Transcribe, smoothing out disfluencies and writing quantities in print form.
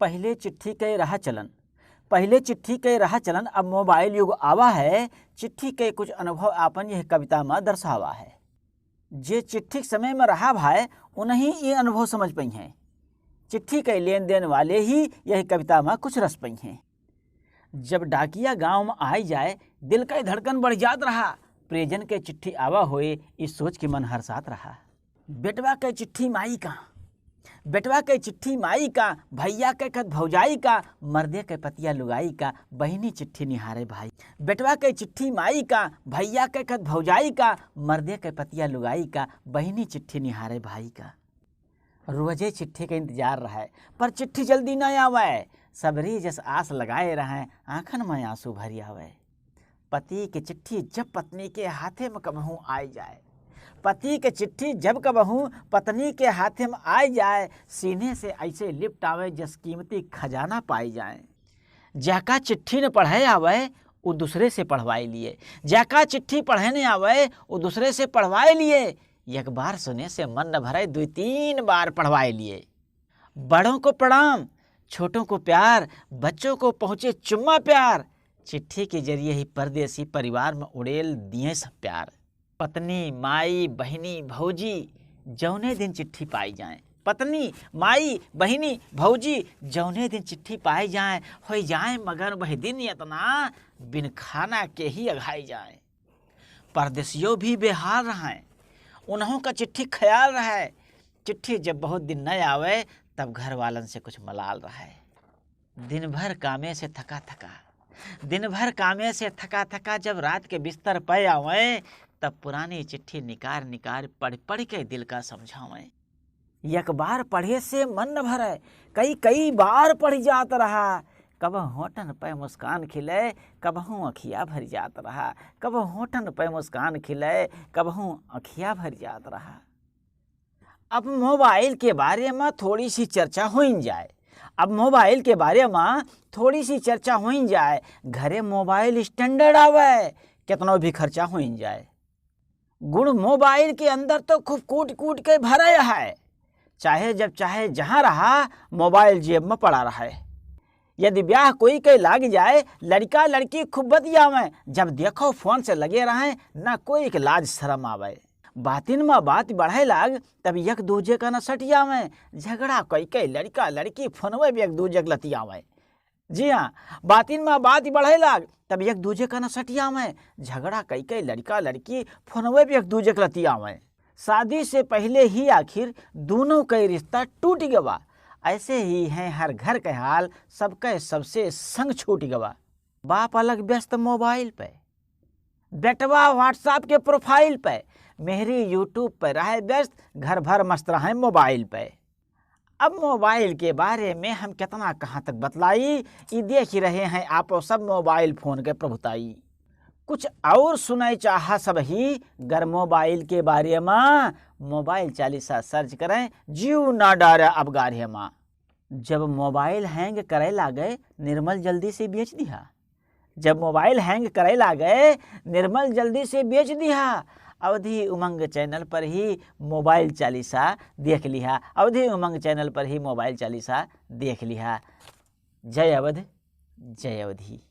पहले चिट्ठी के रहा चलन। पहले चिट्ठी के रहा चलन, अब मोबाइल युग आवा है। चिट्ठी के कुछ अनुभव आपन यह कविता में दर्शावा है। जे चिट्ठी के समय में रहा भाई उन्हीं ये अनुभव समझ पाई हैं। चिट्ठी के लेन देन वाले ही यह कविता में कुछ रस पाई हैं। जब डाकिया गांव में आई जाए, दिल का धड़कन बढ़ जात रहा। प्रियजन के चिट्ठी आवा होए, इस सोच के मन हर्षात रहा। बेटवा के चिट्ठी माई का, बेटवा के चिट्ठी माई का, भैया के खत भौजाई का, मर्दे के पतिया लुगाई का, बहिनी चिट्ठी निहारे भाई। बेटवा के चिट्ठी माई का, भैया के खत भौजाई का, मर्दे के पतिया लुगाई का, बहिनी चिट्ठी निहारे भाई का। रोजे चिट्ठी का इंतजार रहा, पर चिट्ठी जल्दी न आवे। सबरी जस आस लगाए रहे, आंखन में आंसू भरी आवे। पति की चिट्ठी जब पत्नी के हाथे में कबहू आई जाए, पति के चिट्ठी जब कबहू पत्नी के हाथे में आई जाए, सीने से ऐसे लिपट आवे जस कीमती खजाना पाई जाए। जाका चिट्ठी न पढ़े आवे, वो दूसरे से पढ़वाए लिए। जाका चिट्ठी पढ़े न आवे, वो दूसरे से पढ़वाए लिए। एक बार सुने से मन न भरे, 2-3 बार पढ़वाए लिए। बड़ों को प्रणाम, छोटों को प्यार, बच्चों को पहुँचे चुम्मा प्यार। चिट्ठी के जरिए ही परदेसी परिवार में उड़ेल दिए सब प्यार। पत्नी, माई, बहिनी, भौजी जौने दिन चिट्ठी पाई जाए। पत्नी, माई, बहिनी, भौजी जौने दिन चिट्ठी पाई जाए, हो जाए मगर वह दिन इतना बिन खाना के ही अघाई जाए। परदेसियों भी बेहाल रहें, उन्हों का चिट्ठी ख्याल रहे। चिट्ठी जब बहुत दिन न आवे, तब घर वालन से कुछ मलाल रहे। दिन भर कामे से थका थका, दिन भर कामे से थका थका जब रात के बिस्तर पे आवे, तब पुरानी चिट्ठी निकार निकार पढ़ पढ़ के दिल का समझावें। एक बार पढ़े से मन न भरे, कई बार पढ़ जात रहा। कब होठन पे मुस्कान खिले, कबहू अखिया भर जात रहा। कब होठन पे मुस्कान खिले, कबहू अखिया भर जात रहा। अब मोबाइल के बारे में थोड़ी सी चर्चा हो जाए। अब मोबाइल के बारे में थोड़ी सी चर्चा हो जाए। घरे मोबाइल स्टैंडर्ड आवे, कितना भी खर्चा हो जाए। गुण मोबाइल के अंदर तो खूब कूट कूट के भरे है। चाहे जब चाहे जहाँ रहा, मोबाइल जेब में पड़ा रहा। यदि ब्याह कोई के लाग जाए, लड़का लड़की खूब बतियावे। जब देखो फोन से लगे रहे, ना कोई के लाज शर्म आवे। बातिन में बात बढ़े लाग, तब एक दूजे का न सटियावे। झगड़ा कोई के लड़का लड़की फोनवे भी एक दूजे के लतियावे। जी हाँ, बातिन में बात बढ़े लाग, तब एक दूजे का न सटियावे। झगड़ा कई के लड़का लड़की फोनवे भी एक दूजे के लतियावे। शादी से पहले ही आखिर दोनों का रिश्ता टूट गवा। ऐसे ही है हर घर के हाल, सबके सबसे संग छूट गवा। बाप अलग व्यस्त मोबाइल पे, बेटवा व्हाट्सएप के प्रोफाइल पे, मेहरी यूट्यूब पर रहे व्यस्त, घर भर मस्त रहे मोबाइल पे। अब मोबाइल के बारे में हम कितना कहाँ तक बतलाई, ये देख ही रहे हैं आप सब मोबाइल फोन के प्रभुताई। कुछ और सुनाई चाहा सब ही गर मोबाइल के बारे में, मोबाइल चालीसा सर्च करें, जीव ना डारे अब गाढ़े माँ। जब मोबाइल हैंग करे लागे, निर्मल जल्दी से बेच दिया। जब मोबाइल हैंग करे लागे, निर्मल जल्दी से बेच दिया। अवधि उमंग चैनल पर ही मोबाइल चालीसा देख लिया। अवधि उमंग चैनल पर ही मोबाइल चालीसा देख लिया। जय अवध, जय अवधि।